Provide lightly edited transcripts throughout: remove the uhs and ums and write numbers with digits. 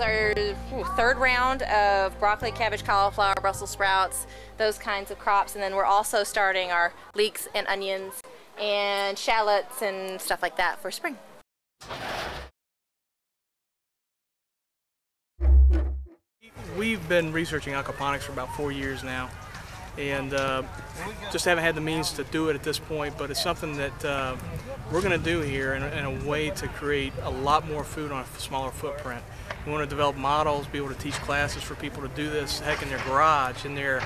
our third round of broccoli, cabbage, cauliflower, Brussels sprouts, those kinds of crops. And then we're also starting our leeks and onions and shallots and stuff like that for spring. We've been researching aquaponics for about 4 years now, and just haven't had the means to do it at this point, but it's something that we're going to do here in a way to create a lot more food on a smaller footprint. We want to develop models, be able to teach classes for people to do this, heck, in their garage, in their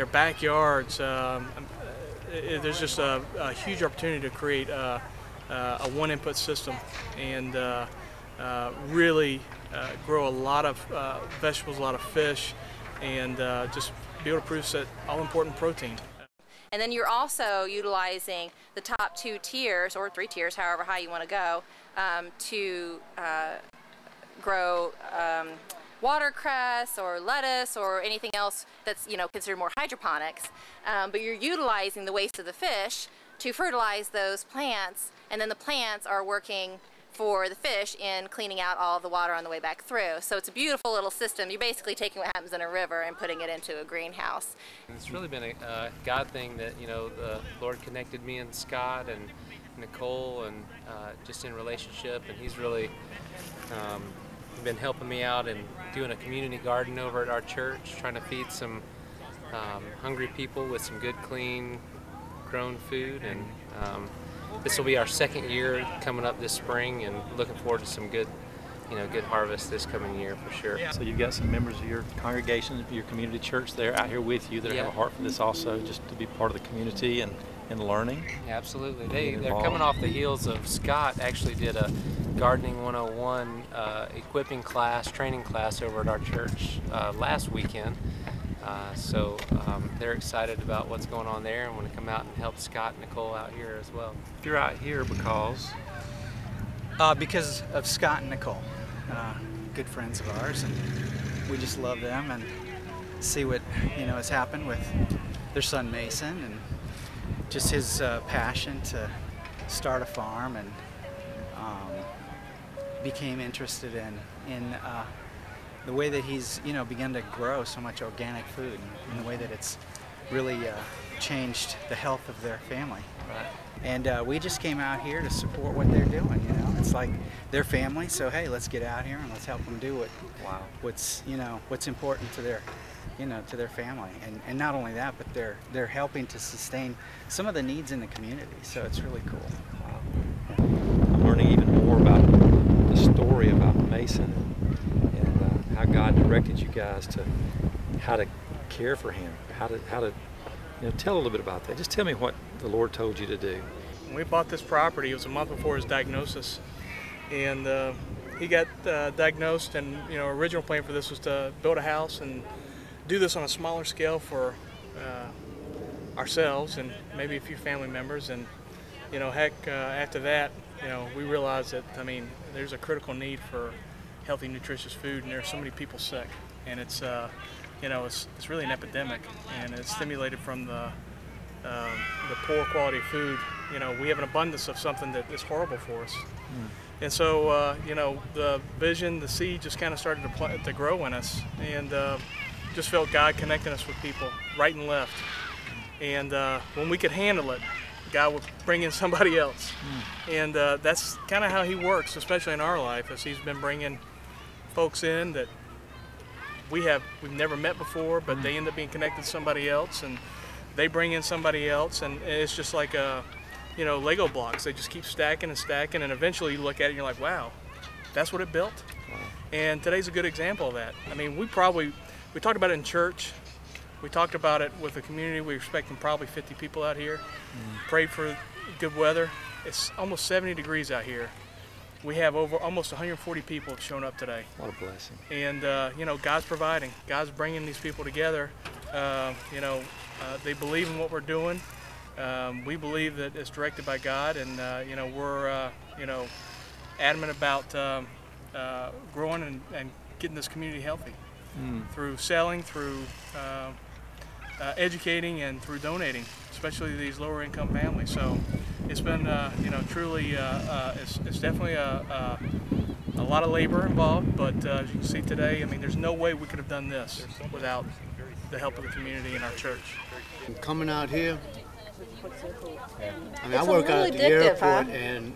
backyards. There's just a huge opportunity to create a one-input system and really grow a lot of vegetables, a lot of fish, and just be able to produce that all-important protein. And then you're also utilizing the top 2 tiers, or 3 tiers, however high you want to go, to grow watercress or lettuce or anything else that's considered more hydroponics. But you're utilizing the waste of the fish to fertilize those plants, and then the plants are working for the fish in cleaning out all of the water on the way back through. So it's a beautiful little system. You're basically taking what happens in a river and putting it into a greenhouse. It's really been a God thing that the Lord connected me and Scott and Nicole, and just in relationship, and He's really been helping me out and doing a community garden over at our church, trying to feed some hungry people with some good, clean, grown food. And this will be our 2nd year coming up this spring, and looking forward to some good, good harvest this coming year for sure. So you've got some members of your congregation, your community church there out here with you that have a heart for this also, just to be part of the community and learning. Absolutely. They're coming off the heels of Scott actually did a Gardening 101 equipping class, training class over at our church last weekend. So they're excited about what's going on there and want to come out and help Scott and Nicole out here as well. You're out here because of Scott and Nicole, good friends of ours, and we just love them and see what has happened with their son Mason, and just his passion to start a farm, and became interested in the way that he's begun to grow so much organic food, and the way that it's really changed the health of their family. Right. And we just came out here to support what they're doing. It's like their family, so hey, let's get out here and let's help them do what's important to their to their family. And not only that, but they're helping to sustain some of the needs in the community. So it's really cool. Wow. I'm learning even more about the story about Mason and how God directed you guys to how to care for him, how to tell a little bit about that. Just tell me what the Lord told you to do. When we bought this property, it was a month before his diagnosis, and he got diagnosed, and original plan for this was to build a house and do this on a smaller scale for ourselves and maybe a few family members. And heck, after that, we realized that there's a critical need for healthy, nutritious food, and there are so many people sick, and it's it's really an epidemic, and it's stimulated from the poor quality of food. We have an abundance of something that is horrible for us. And so the vision, the seed just kind of started to grow in us, and just felt God connecting us with people right and left. And when we could handle it, God would bring in somebody else. And that's kind of how He works, especially in our life, as He's been bringing folks in that we've never met before, but they end up being connected to somebody else, and they bring in somebody else, and it's just like Lego blocks. They just keep stacking and stacking, and eventually you look at it and you're like, wow, that's what it built. Wow. And today's a good example of that. We talked about it in church. We talked about it with the community. We were expecting probably 50 people out here. Prayed for good weather. It's almost 70 degrees out here. We have almost 140 people have shown up today. What a blessing. And God's providing. God's bringing these people together. They believe in what we're doing. We believe that it's directed by God, and we're adamant about growing and getting this community healthy through selling, through educating, and through donating, especially these lower income families. So it's been truly it's definitely a lot of labor involved, but as you can see today, I mean, there's no way we could have done this without the help of the community and our church. Coming out here, I mean, It's I work a little out at the addictive, airport, huh? and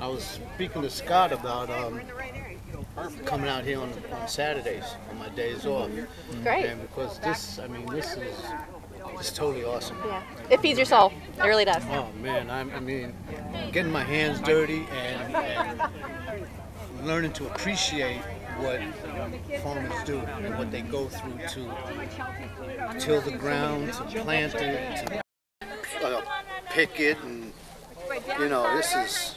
I was speaking to Scott about coming out here on Saturdays, on my days off. Great. And because this, I mean, this is it's totally awesome. Yeah. It feeds your soul. It really does. Oh man, I mean, getting my hands dirty and learning to appreciate what farmers do and what they go through to till the ground, to plant it, to pick it, and you know, this is.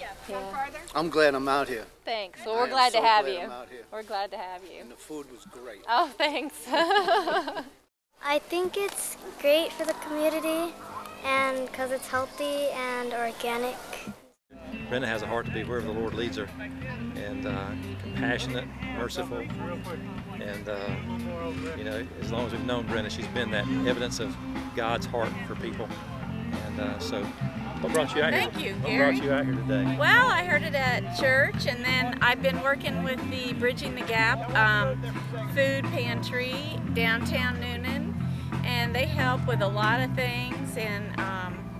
I'm glad I'm out here. Thanks. Well, we're glad to have you. I'm out here. We're glad to have you. And the food was great. Oh, thanks. I think it's great for the community and because it's healthy and organic. Brenda has a heart to be wherever the Lord leads her, and compassionate, merciful, and you know, as long as we've known Brenda, she's been that evidence of God's heart for people. And so, what brought you out here? Thank you, What Gary. brought you out here today? Well, I heard it at church, and then I've been working with the Bridging the Gap food pantry downtown Noonan, and they help with a lot of things, and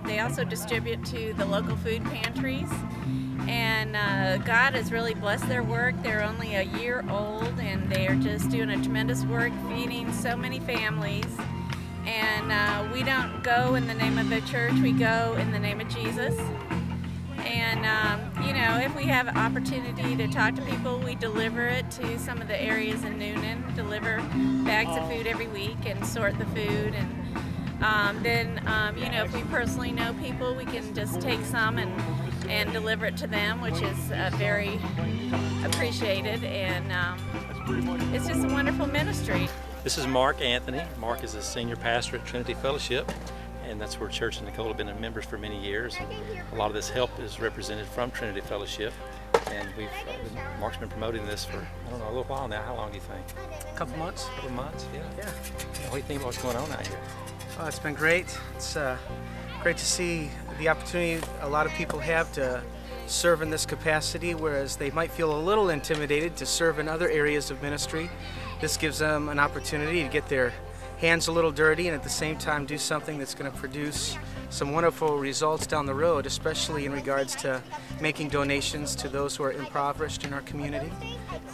they also distribute to the local food pantries. And God has really blessed their work. They're only a year old, and they are just doing a tremendous work feeding so many families. And we don't go in the name of the church, we go in the name of Jesus. And you know, if we have an opportunity to talk to people, we deliver it to some of the areas in Noonan, deliver bags of food every week and sort the food. And then, you know, if we personally know people, we can just take some and deliver it to them, which is very appreciated. And it's just a wonderful ministry. This is Mark Anthony. Mark is a senior pastor at Trinity Fellowship, and that's where Church and Nicole have been members for many years. And a lot of this help is represented from Trinity Fellowship, and Mark's been promoting this for, I don't know, a little while now. How long do you think? A couple months. A couple months, yeah. Yeah. What do you think about what's going on out here? Oh, it's been great. It's great to see the opportunity a lot of people have to serve in this capacity, whereas they might feel a little intimidated to serve in other areas of ministry. This gives them an opportunity to get their hands a little dirty and at the same time do something that's going to produce some wonderful results down the road, especially in regards to making donations to those who are impoverished in our community.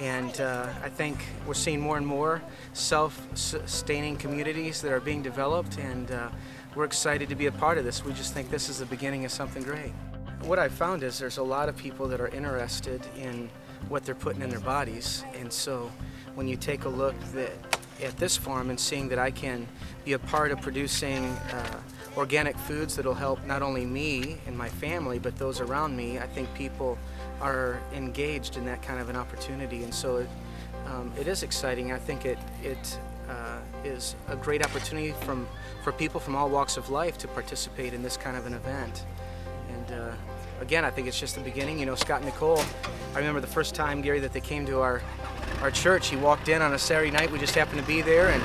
And I think we're seeing more and more self-sustaining communities that are being developed, and we're excited to be a part of this. We just think this is the beginning of something great. What I've found is there's a lot of people that are interested in what they're putting in their bodies, and so when you take a look at this farm and seeing that I can be a part of producing organic foods that'll help not only me and my family, but those around me, I think people are engaged in that kind of an opportunity, and so it is exciting. I think it is a great opportunity for people from all walks of life to participate in this kind of an event. And again, I think it's just the beginning. You know, Scott and Nicole, I remember the first time, Gary, that they came to our church. He walked in on a Saturday night. We just happened to be there, and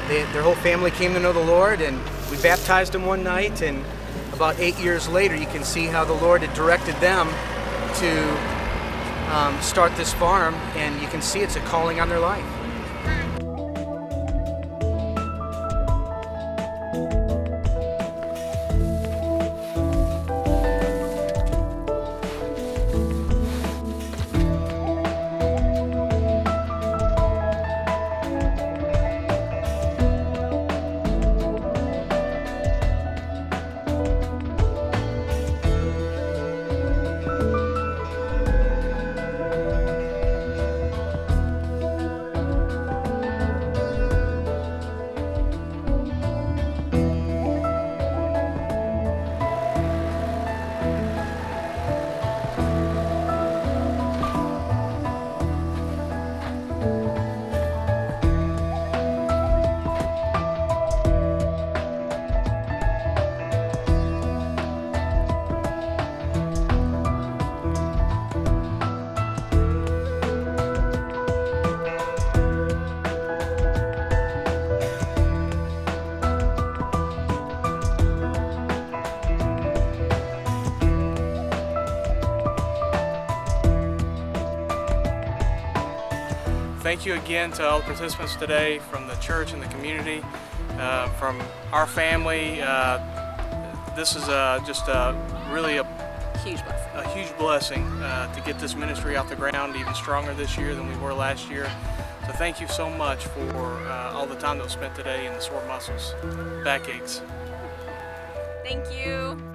their whole family came to know the Lord, and we baptized them one night, and about 8 years later, you can see how the Lord had directed them to start this farm, and you can see it's a calling on their life. thank you again to all the participants today from the church and the community, from our family. This is just really a huge blessing to get this ministry off the ground even stronger this year than we were last year. So thank you so much for all the time that was spent today in the sore muscles, backaches. Thank you.